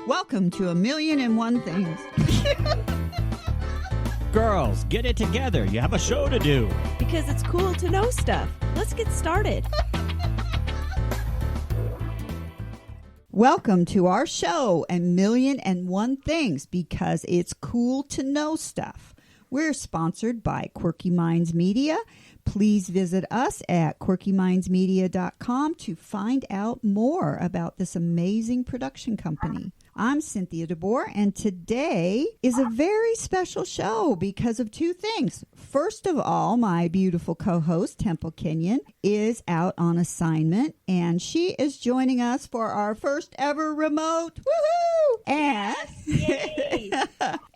Welcome to A Million and One Things. Girls, get it together. You have a show to do. Because it's cool to know stuff. Let's get started. Welcome to our show, A Million and One Things, because it's cool to know stuff. We're sponsored by Quirky Minds Media. Please visit us at quirkymindsmedia.com to find out more about this amazing production company. I'm Cynthia Boer, and today is a very special show because of two things. First of all, my beautiful co-host, Temple Kinyon, is out on assignment, and she is joining us for our first ever remote. Woohoo! And, Yay!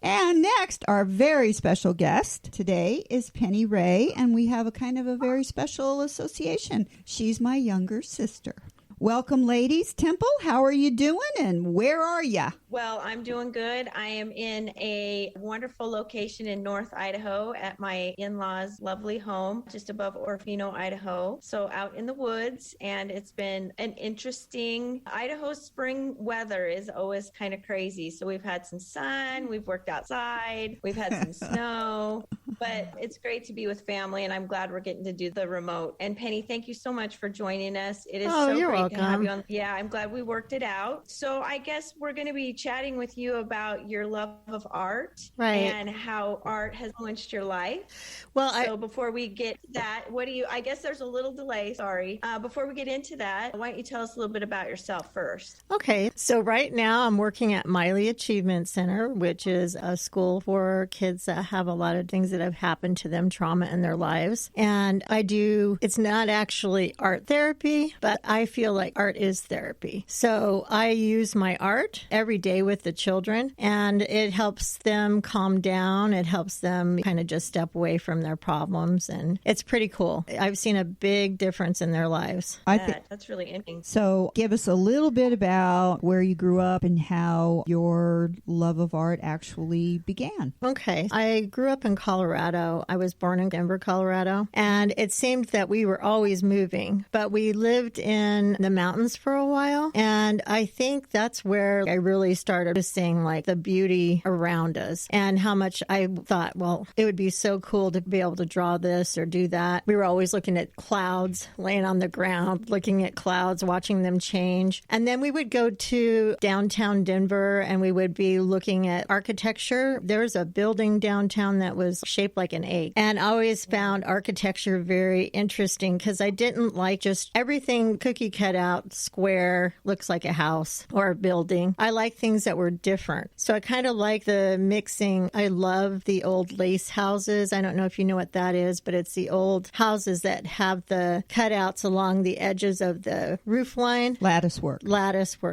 and next, our very special guest today is Penny Rea, and we have a kind of a very special association. She's my younger sister. Welcome, ladies. Temple, how are you doing, and where are you? Well, I'm doing good. I am in a wonderful location in North Idaho at my in-laws' lovely home, just above Orofino, Idaho. So out in the woods, and it's been an interesting, Idaho's spring weather is always kind of crazy. So we've had some sun, we've worked outside, we've had some snow, but it's great to be with family, and I'm glad we're getting to do the remote. And Penny, thank you so much for joining us. It is so great to have you on. Yeah, I'm glad we worked it out. So I guess we're going to be chatting with you about your love of art, right, and how art has influenced your life. Well, so before we get to that, I guess there's a little delay, sorry. Before we get into that, why don't you tell us a little bit about yourself first? Okay, so right now I'm working at Miley Achievement Center, which is a school for kids that have a lot of things that have happened to them, trauma in their lives. And it's not actually art therapy, but I feel like art is therapy. So I use my art every day with the children, and it helps them calm down. It helps them kind of just step away from their problems, and it's pretty cool. I've seen a big difference in their lives. That's really interesting. So give us a little bit about where you grew up and how your love of art actually began. Okay. I grew up in Colorado. I was born in Denver, Colorado, and it seemed that we were always moving, but we lived in the mountains for a while, and I think that's where I really started seeing like the beauty around us and how much I thought, well, it would be so cool to be able to draw this or do that. We were always looking at clouds, laying on the ground, looking at clouds, watching them change. And then we would go to downtown Denver and we would be looking at architecture. There's a building downtown that was shaped like an egg, and I always found architecture very interesting because I didn't like just everything cookie cut out, square, looks like a house or a building. I like things that were different. So I kind of like the mixing. I love the old lace houses. I don't know if you know what that is, but it's the old houses that have the cutouts along the edges of the roof line. Lattice work.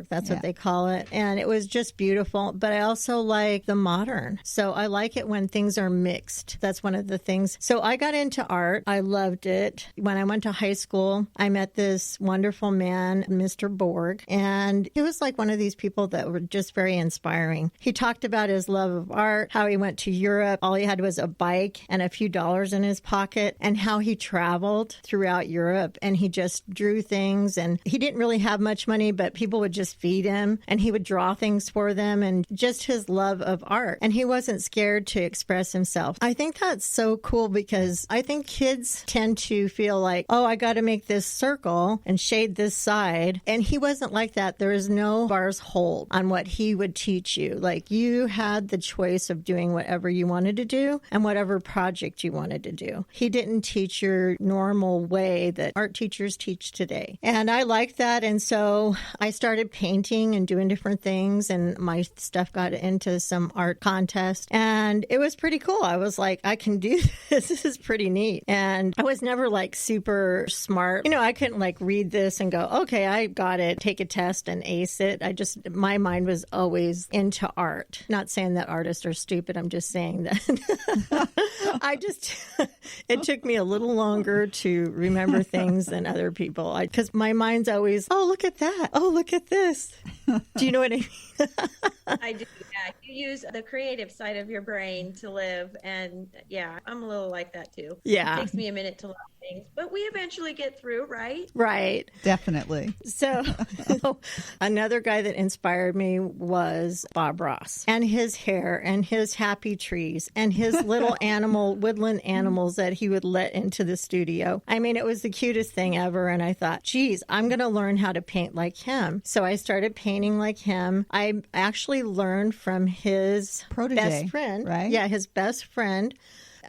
That's what they call it. And it was just beautiful. But I also like the modern. So I like it when things are mixed. That's one of the things. So I got into art. I loved it. When I went to high school, I met this wonderful man, Mr. Boer, and he was like one of these people that were just very inspiring. He talked about his love of art, how he went to Europe. All he had was a bike and a few dollars in his pocket, and how he traveled throughout Europe, and he just drew things, and he didn't really have much money, but people would just feed him, and he would draw things for them, and just his love of art. And he wasn't scared to express himself. I think that's so cool because I think kids tend to feel like, oh, I got to make this circle and shade this side. And he wasn't like that. There is no bars hold on what he would teach you. Like, you had the choice of doing whatever you wanted to do and whatever project you wanted to do. He didn't teach your normal way that art teachers teach today. And I liked that. And so I started painting and doing different things, and my stuff got into some art contest, and it was pretty cool. I was like, I can do this. This is pretty neat. And I was never like super smart. You know, I couldn't like read this and go, okay, I got it, take a test and ace it. My mind was always into art. Not saying that artists are stupid. I'm just saying that it took me a little longer to remember things than other people. Because my mind's always, oh, look at that. Oh, look at this. Do you know what I mean? I do, yeah. You use the creative side of your brain to live, and yeah, I'm a little like that too. Yeah. It takes me a minute to things, but we eventually get through, right? Right. Definitely. So another guy that inspired me was Bob Ross, and his hair and his happy trees and his little woodland animals that he would let into the studio. I mean, it was the cutest thing ever. And I thought, geez, I'm going to learn how to paint like him. So I started painting like him. I actually learned from his protege, best friend. Right? Yeah, his best friend.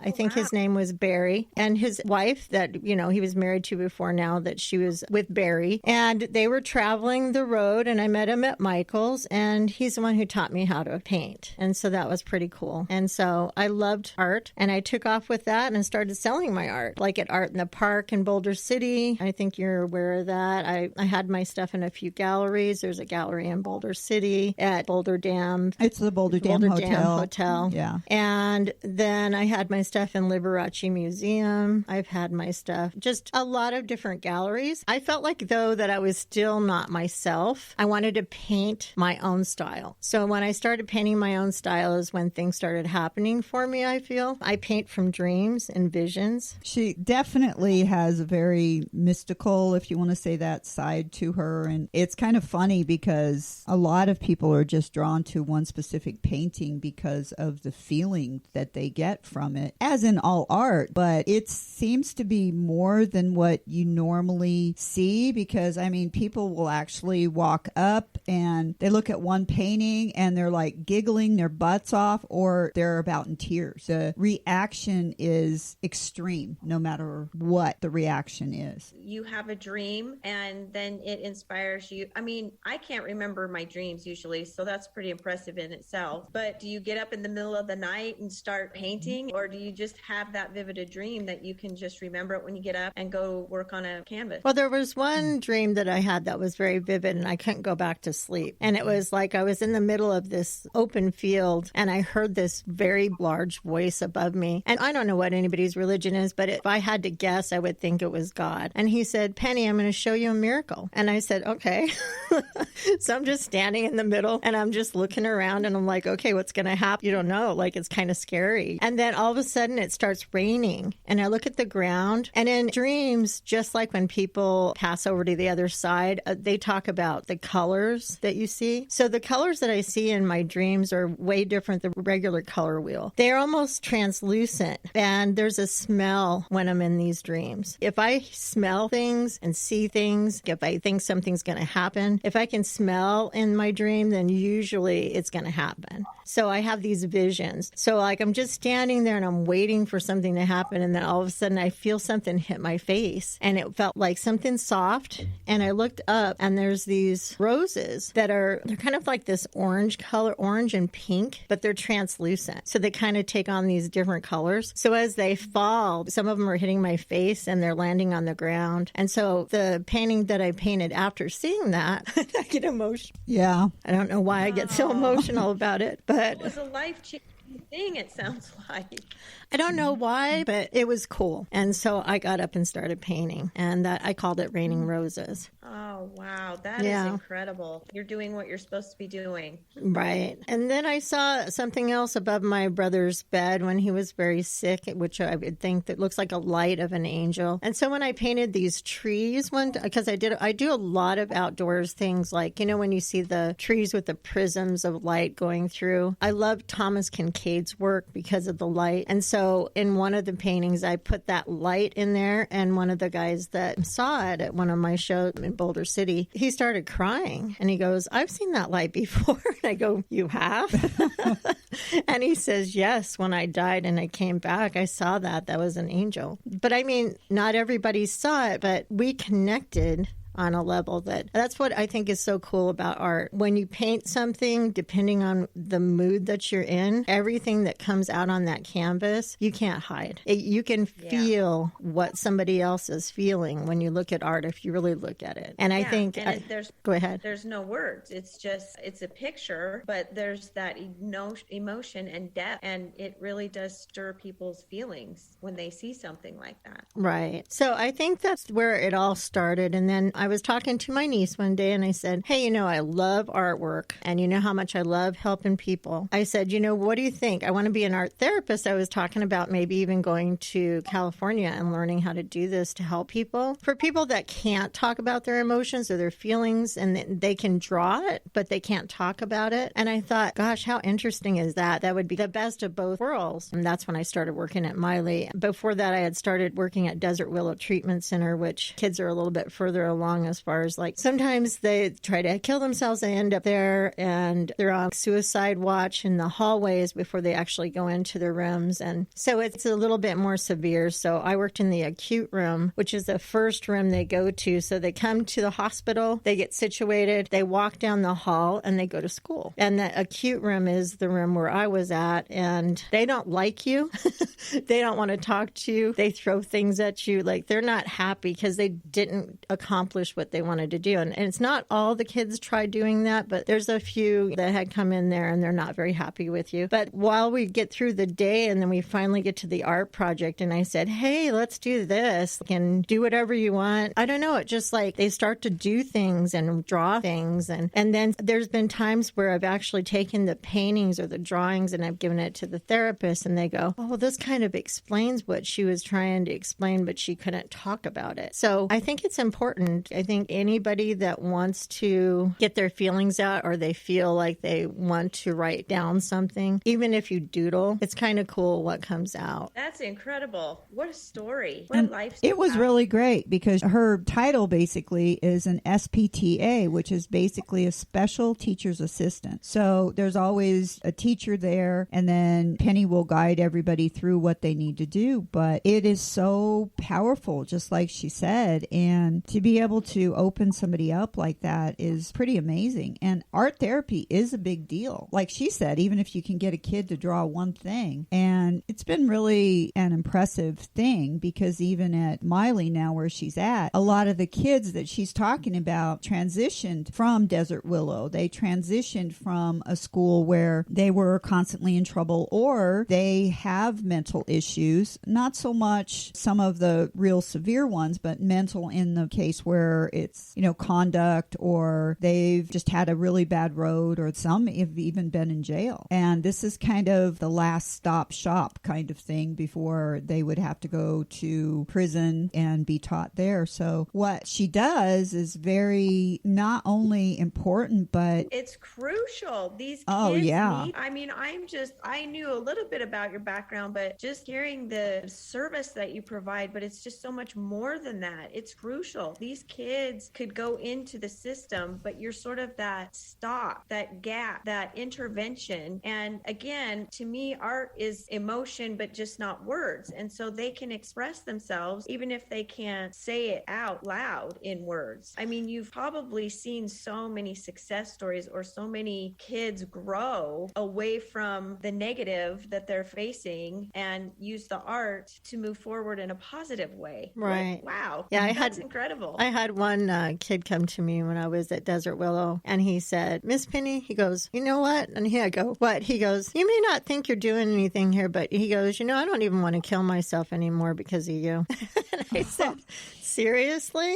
I think his name was Barry, and his wife that, he was married to before now, that she was with Barry, and they were traveling the road, and I met him at Michael's, and he's the one who taught me how to paint. And so that was pretty cool. And so I loved art, and I took off with that and started selling my art, like at Art in the Park in Boulder City. I think you're aware of that. I had my stuff in a few galleries. There's a gallery in Boulder City at Boulder Dam. It's the Boulder Dam Hotel. Yeah. And then I had my stuff in Liberace Museum. I've had my stuff, just a lot of different galleries. I felt like, though, that I was still not myself. I wanted to paint my own style. So when I started painting my own style is when things started happening for me, I feel. I paint from dreams and visions. She definitely has a very mystical, if you want to say that, side to her. And it's kind of funny because a lot of people are just drawn to one specific painting because of the feeling that they get from it, as in all art. But it seems to be more than what you normally see, because I mean, people will actually walk up and they look at one painting and they're like giggling their butts off, or they're about in tears. The reaction is extreme no matter what the reaction is. You have a dream and then it inspires you. I mean, I can't remember my dreams usually, so that's pretty impressive in itself. But do you get up in the middle of the night and start painting, or do you just have that vivid a dream that you can just remember it when you get up and go work on a canvas? Well, there was one dream that I had that was very vivid, and I couldn't go back to sleep. And it was like I was in the middle of this open field, and I heard this very large voice above me. And I don't know what anybody's religion is, but if I had to guess, I would think it was God. And he said, "Penny, I'm going to show you a miracle." And I said, "Okay." So I'm just standing in the middle, and I'm just looking around, and I'm like, okay, what's going to happen? You don't know. Like, it's kind of scary. And then all of a sudden it starts raining, and I look at the ground, and in dreams, just like when people pass over to the other side, they talk about the colors that you see. So the colors that I see in my dreams are way different than the regular color wheel. They're almost translucent, and there's a smell when I'm in these dreams. If I smell things and see things, if I think something's going to happen, if I can smell in my dream, then usually it's going to happen. So I have these visions. So like I'm just standing there and I'm waiting for something to happen, and then all of a sudden I feel something hit my face, and it felt like something soft, and I looked up and there's these roses they're kind of like this orange color, orange and pink, but they're translucent. So they kind of take on these different colors. So as they fall, some of them are hitting my face and they're landing on the ground. And so the painting that I painted after seeing that, I get emotional. Yeah. I don't know why I get so emotional about it, but It was a life-changing thing, it sounds like. I don't know why, but it was cool. And so I got up and started painting, and that I called it Raining Roses. Oh, wow. That is incredible. You're doing what you're supposed to be doing. Right. And then I saw something else above my brother's bed when he was very sick, which I would think that looks like a light of an angel. And so when I painted these trees, because I do a lot of outdoors things, like, when you see the trees with the prisms of light going through. I love Thomas Kincaid's work because of the light. And so in one of the paintings, I put that light in there, and one of the guys that saw it at one of my shows in Boulder City, he started crying, and he goes, "I've seen that light before." And I go, "You have?" And he says, "Yes, when I died and I came back, I saw that. That was an angel." But I mean, not everybody saw it, but we connected on a level that's what I think is so cool about art. When you paint something, depending on the mood that you're in, everything that comes out on that canvas, you can't hide. You can feel what somebody else is feeling when you look at art, if you really look at it. And I think, go ahead. There's no words. It's a picture, but there's that emotion and depth, and it really does stir people's feelings when they see something like that. Right. So I think that's where it all started. And then I I was talking to my niece one day and I said, hey, I love artwork and you know how much I love helping people. I said, what do you think? I want to be an art therapist. I was talking about maybe even going to California and learning how to do this to help people. For people that can't talk about their emotions or their feelings, and they can draw it, but they can't talk about it. And I thought, gosh, how interesting is that? That would be the best of both worlds. And that's when I started working at Miley. Before that, I had started working at Desert Willow Treatment Center, which kids are a little bit further along as far as like sometimes they try to kill themselves. They end up there and they're on suicide watch in the hallways before they actually go into their rooms. And so it's a little bit more severe. So I worked in the acute room, which is the first room they go to. So they come to the hospital, they get situated, they walk down the hall, and they go to school. And the acute room is the room where I was at. And they don't like you. They don't want to talk to you. They throw things at you. Like they're not happy because they didn't accomplish what they wanted to do. And it's not all the kids try doing that, but there's a few that had come in there and they're not very happy with you. But while we get through the day and then we finally get to the art project and I said, hey, let's do this and do whatever you want. I don't know. It just like they start to do things and draw things. And then there's been times where I've actually taken the paintings or the drawings and I've given it to the therapist and they go, oh, well, this kind of explains what she was trying to explain, but she couldn't talk about it. So I think it's important. I think anybody that wants to get their feelings out or they feel like they want to write down something, even if you doodle, it's kind of cool what comes out. That's incredible. What a story. What a life story. It was really great because her title basically is an SPTA, which is basically a special teacher's assistant. So there's always a teacher there, and then Penny will guide everybody through what they need to do. But it is so powerful, just like she said. And to be able to open somebody up like that is pretty amazing. And art therapy is a big deal. Like she said, even if you can get a kid to draw one thing. And it's been really an impressive thing because even at Miley now where she's at, a lot of the kids that she's talking about transitioned from Desert Willow. They transitioned from a school where they were constantly in trouble or they have mental issues, not so much some of the real severe ones, but mental in the case where it's, conduct or they've just had a really bad road or some have even been in jail. And this is kind of the last stop shop kind of thing before they would have to go to prison and be taught there. So what she does is very not only important, but it's crucial. These kids I knew a little bit about your background, but just hearing the service that you provide, but it's just so much more than that. It's crucial. These kids could go into the system, but you're sort of that stop, that gap, that intervention. And again, to me, art is emotion, but just not words. And so they can express themselves, even if they can't say it out loud in words. I mean, you've probably seen so many success stories or so many kids grow away from the negative that they're facing and use the art to move forward in a positive way. Right. Like, wow. Yeah, that's incredible. I had one kid come to me when I was at Desert Willow and he said, Miss Penny, he goes, you know what? And I go, what? He goes, you may not think you're doing anything here, but he goes, I don't even want to kill myself anymore because of you. And I said, seriously?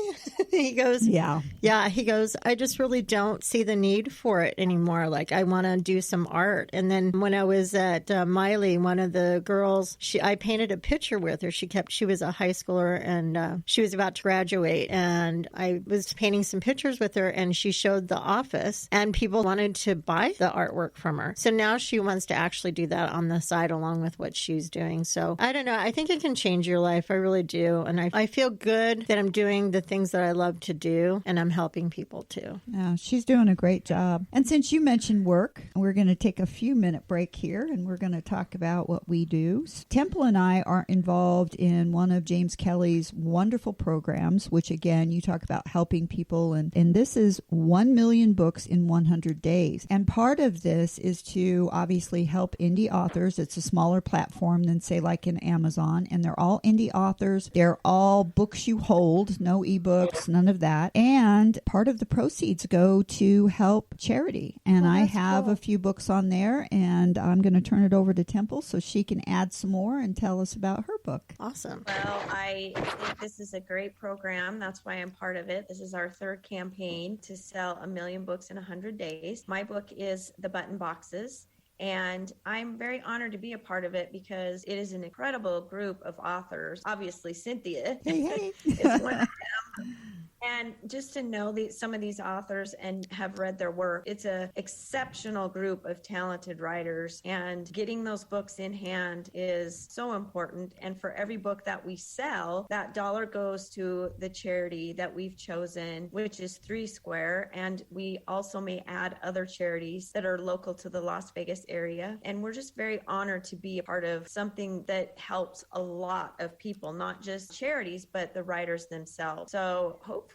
He goes, yeah. He goes, I just really don't see the need for it anymore. Like I want to do some art. And then when I was at Miley, one of the girls, I painted a picture with her. She was a high schooler and she was about to graduate. And I was painting some pictures with her and she showed the office and people wanted to buy the artwork from her. So now she wants to actually do that on the side along with what she's doing. So I don't know. I think it can change your life. I really do. And I feel good that I'm doing the things that I love to do and I'm helping people too. Yeah, she's doing a great job. And since you mentioned work, we're going to take a few minute break here and we're going to talk about what we do. Temple and I are involved in one of James Kelly's wonderful programs, which again, you talk about helping people. And this is 1 million books in 100 days. And part of this is to obviously help indie authors. It's a smaller platform than say like in Amazon. And they're all indie authors. They're all books you hold, no ebooks, none of that. And part of the proceeds go to help charity. And I have a few books on there and I'm going to turn it over to Temple so she can add some more and tell us about her book. Awesome. Well, I think this is a great program. That's why I'm part of it. This is our third campaign to sell 1 million books in 100 days. My book is The Button Boxes. And I'm very honored to be a part of it because it is an incredible group of authors. Obviously, Cynthia is one of them. And just to know some of these authors and have read their work, it's an exceptional group of talented writers. And getting those books in hand is so important. And for every book that we sell, that dollar goes to the charity that we've chosen, which is 3 Square. And we also may add other charities that are local to the Las Vegas area. And we're just very honored to be a part of something that helps a lot of people, not just charities, but the writers themselves. So hopefully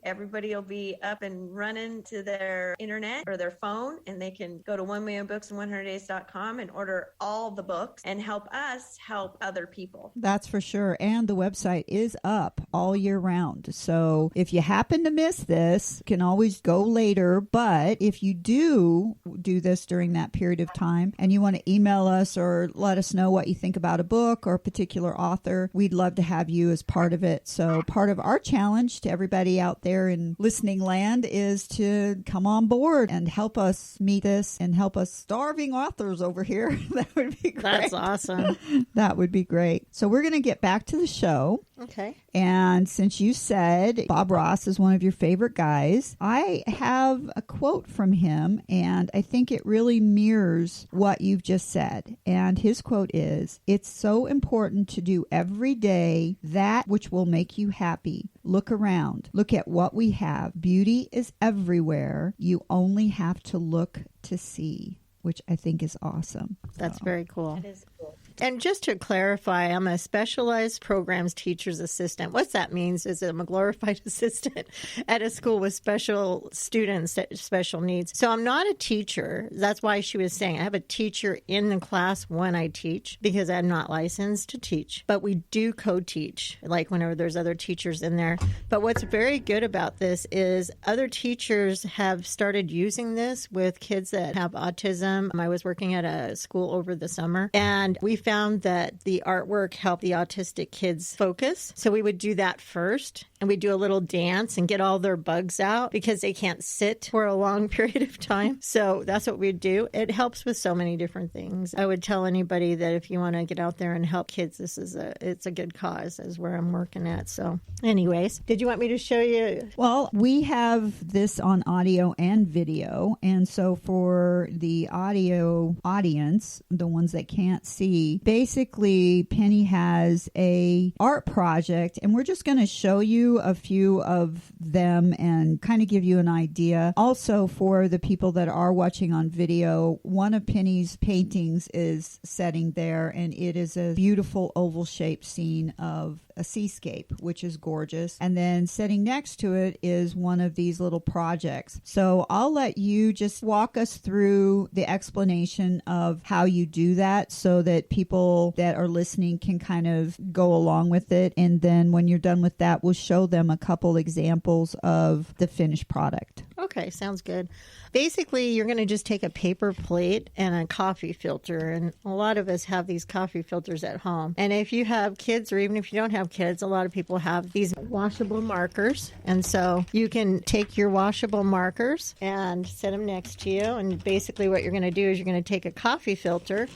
everybody will be up and running to their internet or their phone, and they can go to 1millionbooksin100days.com and order all the books and help us help other people. That's for sure. And the website is up all year round. So if you happen to miss this, you can always go later. But if you do this during that period of time and you want to email us or let us know what you think about a book or a particular author, we'd love to have you as part of it. So part of our challenge to everybody out there in listening land is to come on board and help us meet this and help us starving authors over here. That would be great. That's awesome. That would be great. So we're going to get back to the show. Okay. And since you said Bob Ross is one of your favorite guys, I have a quote from him, and I think it really mirrors what you've just said. And his quote is, "It's so important to do every day that which will make you happy. Look around. Look at what we have. Beauty is everywhere. You only have to look to see," which I think is awesome. That's very cool. That is cool. And just to clarify, I'm a specialized programs teacher's assistant. What that means is I'm a glorified assistant at a school with special students that special needs. So I'm not a teacher. That's why she was saying I have a teacher in the class when I teach because I'm not licensed to teach. But we do co-teach, like whenever there's other teachers in there. But what's very good about this is other teachers have started using this with kids that have autism. I was working at a school over the summer, and we found that the artwork helped the autistic kids focus. So we would do that first, and we'd do a little dance and get all their bugs out because they can't sit for a long period of time. So that's what we'd do. It helps with so many different things. I would tell anybody that if you want to get out there and help kids, it's a good cause, is where I'm working at. So anyways, did you want me to show you? Well, we have this on audio and video. And so for the audio audience, the ones that can't see, basically Penny has a art project, and we're just going to show you a few of them and kind of give you an idea. Also, for the people that are watching on video, one of Penny's paintings is setting there, and it is a beautiful oval-shaped scene of a seascape, which is gorgeous. And then sitting next to it is one of these little projects. So I'll let you just walk us through the explanation of how you do that so that people that are listening can kind of go along with it. And then when you're done with that, we'll show them a couple examples of the finished product. Okay, sounds good. Basically, you're going to just take a paper plate and a coffee filter. And a lot of us have these coffee filters at home. And if you have kids, or even if you don't have kids, a lot of people have these washable markers. And so you can take your washable markers and set them next to you. And basically what you're going to do is you're going to take a coffee filter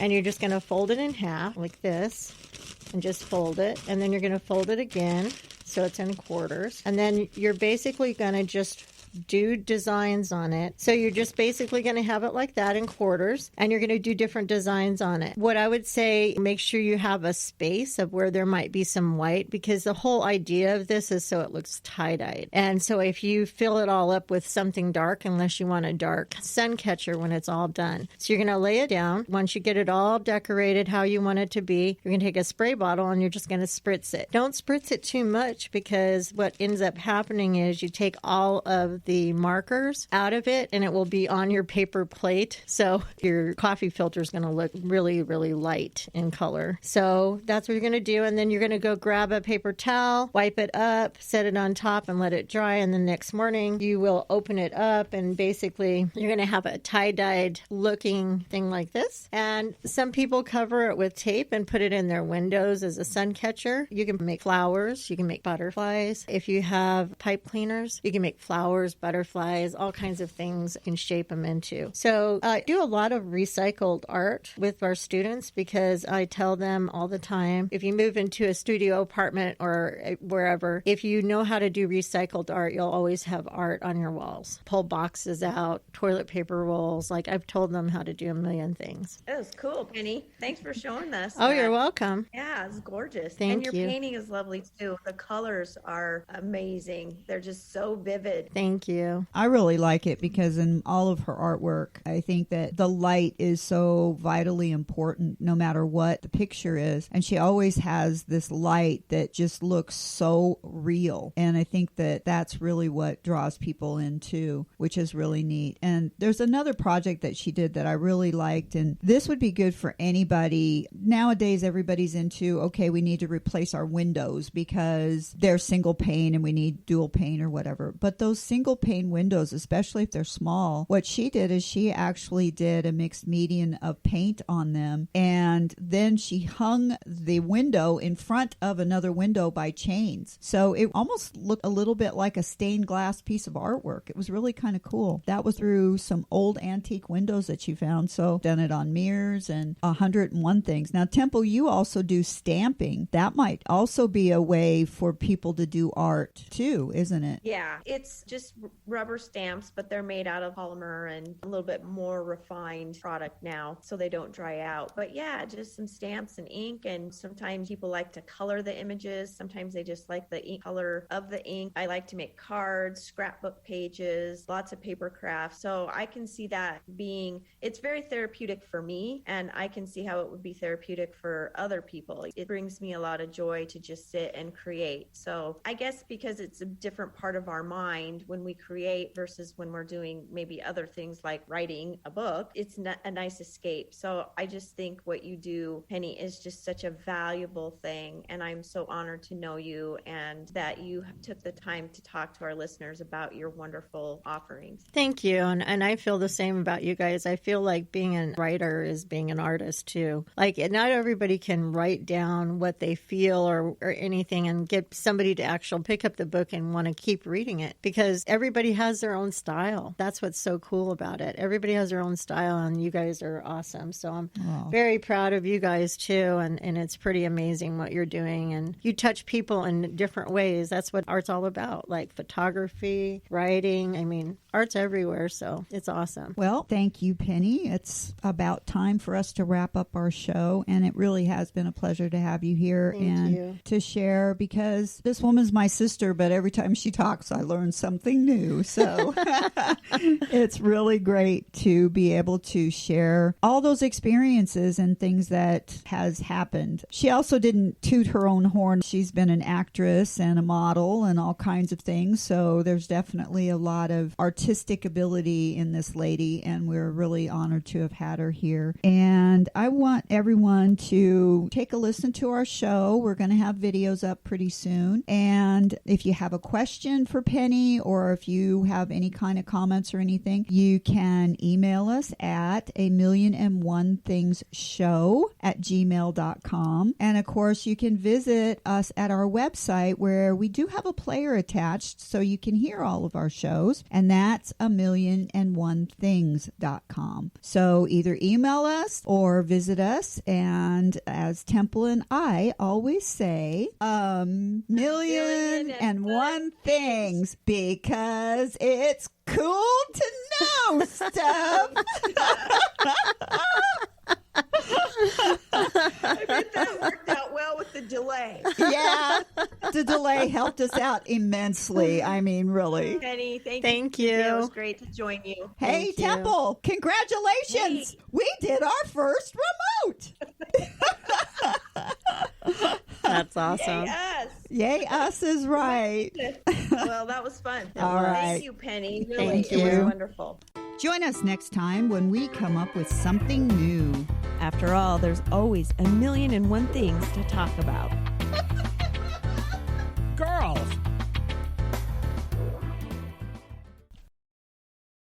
and you're just going to fold it in half like this and just fold it. And then you're going to fold it again so it's in quarters. And then you're basically going to just do designs on it. So you're just basically going to have it like that in quarters, and you're going to do different designs on it. What I would say, make sure you have a space of where there might be some white, because the whole idea of this is so it looks tie-dyed. And so if you fill it all up with something dark, unless you want a dark sun catcher when it's all done. So you're going to lay it down. Once you get it all decorated how you want it to be, you're going to take a spray bottle and you're just going to spritz it. Don't spritz it too much, because what ends up happening is you take all of the markers out of it, and it will be on your paper plate. So your coffee filter is going to look really, really light in color. So that's what you're going to do. And then you're going to go grab a paper towel, wipe it up, set it on top, and let it dry. And the next morning, you will open it up, and basically, you're going to have a tie-dyed looking thing like this. And some people cover it with tape and put it in their windows as a sun catcher. You can make flowers. You can make butterflies. If you have pipe cleaners, you can make flowers, butterflies, all kinds of things you can shape them into. So I do a lot of recycled art with our students because I tell them all the time, if you move into a studio apartment or wherever, if you know how to do recycled art, you'll always have art on your walls. Pull boxes out, toilet paper rolls. Like, I've told them how to do a million things. That was cool, Penny. Thanks for showing us. Oh, that. you're welcome. Yeah, it's gorgeous. Thank and your you. painting is lovely too. The colors are amazing. They're just so vivid. Thank you. I really like it because in all of her artwork, I think that the light is so vitally important no matter what the picture is. And she always has this light that just looks so real. And I think that that's really what draws people in too, which is really neat. And there's another project that she did that I really liked. And this would be good for anybody. Nowadays, everybody's into, okay, we need to replace our windows because they're single pane and we need dual pane or whatever. But those single pane windows, especially if they're small, what she did is she actually did a mixed medium of paint on them. And then she hung the window in front of another window by chains. So it almost looked a little bit like a stained glass piece of artwork. It was really kind of cool. That was through some old antique windows that she found. So done it on mirrors and 101 things. Now, Temple, you also do stamping. That might also be a way for people to do art too, isn't it? Yeah, it's just rubber stamps, but they're made out of polymer and a little bit more refined product now, so they don't dry out. But yeah, just some stamps and ink, and sometimes people like to color the images. Sometimes they just like the ink color of the ink. I like to make cards, scrapbook pages, lots of paper crafts. So I can see that being, it's very therapeutic for me, and I can see how it would be therapeutic for other people. It brings me a lot of joy to just sit and create. So I guess because it's a different part of our mind when we create versus when we're doing maybe other things like writing a book, it's a nice escape. So I just think what you do, Penny, is just such a valuable thing. And I'm so honored to know you and that you took the time to talk to our listeners about your wonderful offerings. Thank you. And I feel the same about you guys. I feel like being a writer is being an artist too. Like, not everybody can write down what they feel or anything and get somebody to actually pick up the book and want to keep reading it, because everybody has their own style. That's what's so cool about it. Everybody has their own style, and you guys are awesome. So I'm very proud of you guys too. And it's pretty amazing what you're doing. And you touch people in different ways. That's what art's all about, like photography, writing. I mean, art's everywhere. So it's awesome. Well, thank you, Penny. It's about time for us to wrap up our show, and it really has been a pleasure to have you here to share, because this woman's my sister, but every time she talks, I learn something new. So it's really great to be able to share all those experiences and things that has happened. She also didn't toot her own horn. She's been an actress and a model and all kinds of things. So there's definitely a lot of artistic ability in this lady, and we're really honored to have had her here. And I want everyone to take a listen to our show. We're going to have videos up pretty soon. And if you have a question for Penny, or if you have any kind of comments or anything, you can email us at 1,001thingsshow@gmail.com. And of course, you can visit us at our website, where we do have a player attached so you can hear all of our shows. And that's 1,001things.com. So either email us or visit us. And as Temple and I always say, million and one things, because it's cool to know stuff. I bet that worked out well with the delay. Yeah, the delay helped us out immensely. I mean, really. Penny, Thank you. It was great to join you. Hey, Thank you. Temple, congratulations. Hey. We did our first remote. That's awesome. Yay, us. Yay, us is right. Well, that was fun. All right. Thank you, Penny. Really, Thank it was you. wonderful. Join us next time when we come up with something new. After all, there's always 1,000,001 things to talk about. Girls,